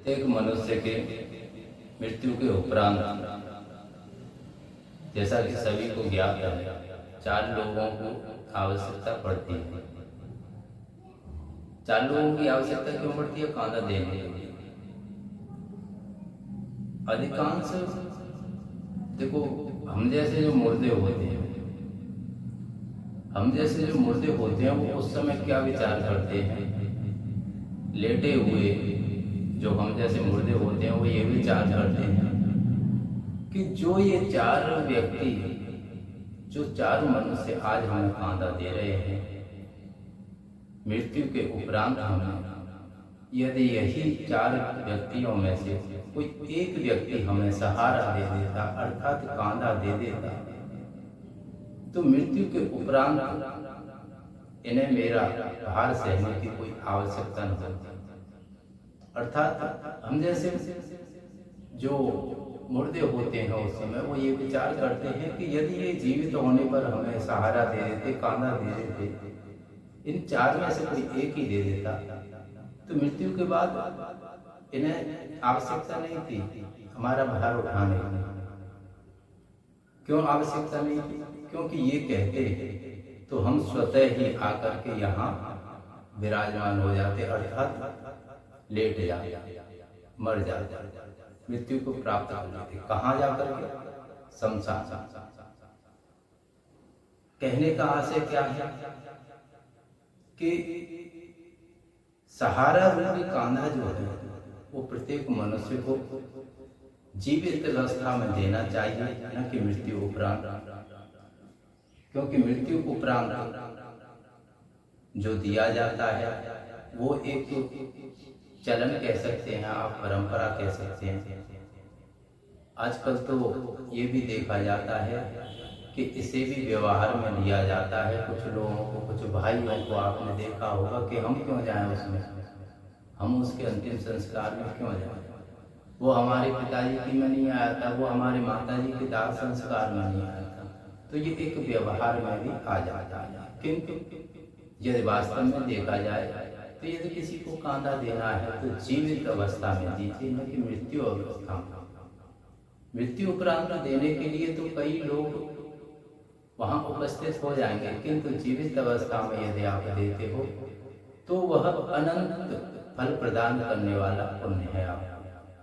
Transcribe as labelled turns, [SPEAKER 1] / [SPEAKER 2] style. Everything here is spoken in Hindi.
[SPEAKER 1] प्रत्येक मनुष्य के मृत्यु के उपरांत, जैसा कि सभी को ज्ञात है, 4 लोगों को आवश्यकता पड़ती है। 4 लोगों की आवश्यकता क्यों पड़ती है? कांधा देने के लिए। अधिकांश देखो, हम जैसे जो मुर्दे होते हैं वो उस समय क्या विचार करते हैं? लेटे हुए जो हम जैसे मुर्दे होते हैं वो ये विचार करते हैं कि जो ये 4 व्यक्ति, जो 4 मनुष्य आज हमें कांधा दे रहे हैं, मृत्यु के उपरांत हमें, यदि यही 4 व्यक्तियों में से कोई एक व्यक्ति हमें सहारा दे देता, अर्थात कांधा दे देता, तो मृत्यु के उपरांत इन्हें मेरा भार सहने की कोई आवश्यकता नहीं होती। अर्थात हम जैसे जो मुर्दे होते हैं उस समय वो ये विचार करते हैं कि यदि ये जीवित होने पर हमें सहारा दे देते, कांधा दे देते, इन 4 में से कोई एक ही दे देता, तो मृत्यु के बाद इन्हें आवश्यकता नहीं थी हमारा भार उठाने की। क्यों आवश्यकता नहीं थी? क्योंकि ये कहते तो हम स्वतः ही आकर के यहाँ विराजमान हो जाते, अर्थात लेट जाते, मर जाते, मृत्यु को प्राप्त कर लेते। कहाँ जाकर के? शमशान। कहने का आशय क्या है कि सहारा रूपी कांधा जो है वो प्रत्येक मनुष्य को जीवित अवस्था में देना चाहिए, न कि मृत्यु उपरांत। क्योंकि मृत्यु उपरांत जो दिया जाता है वो एक चलन कह सकते हैं आप, परंपरा कह सकते हैं। आजकल तो ये भी देखा जाता है कि इसे भी व्यवहार में लिया जाता है। कुछ लोगों को, कुछ भाइयों को आपने देखा होगा कि हम क्यों जाएं उसमें, हम उसके अंतिम संस्कार में क्यों जाएं? वो हमारे पिताजी की में नहीं आया था, वो हमारे माताजी के दाह संस्कार में नहीं आया था, तो ये एक व्यवहार में भी आ जाता है। किंतु यदि वास्तव में देखा जाए तो यदि किसी को कांधा देना है तो जीवित अवस्था में दीजिए, न कि मृत्यु अवस्था में। मृत्यु उपरांत देने के लिए तो कई लोग वहाँ उपस्थित हो जाएंगे, किंतु जीवित अवस्था में यदि आप देते हो तो वह अनंत फल प्रदान करने वाला पुण्य है आप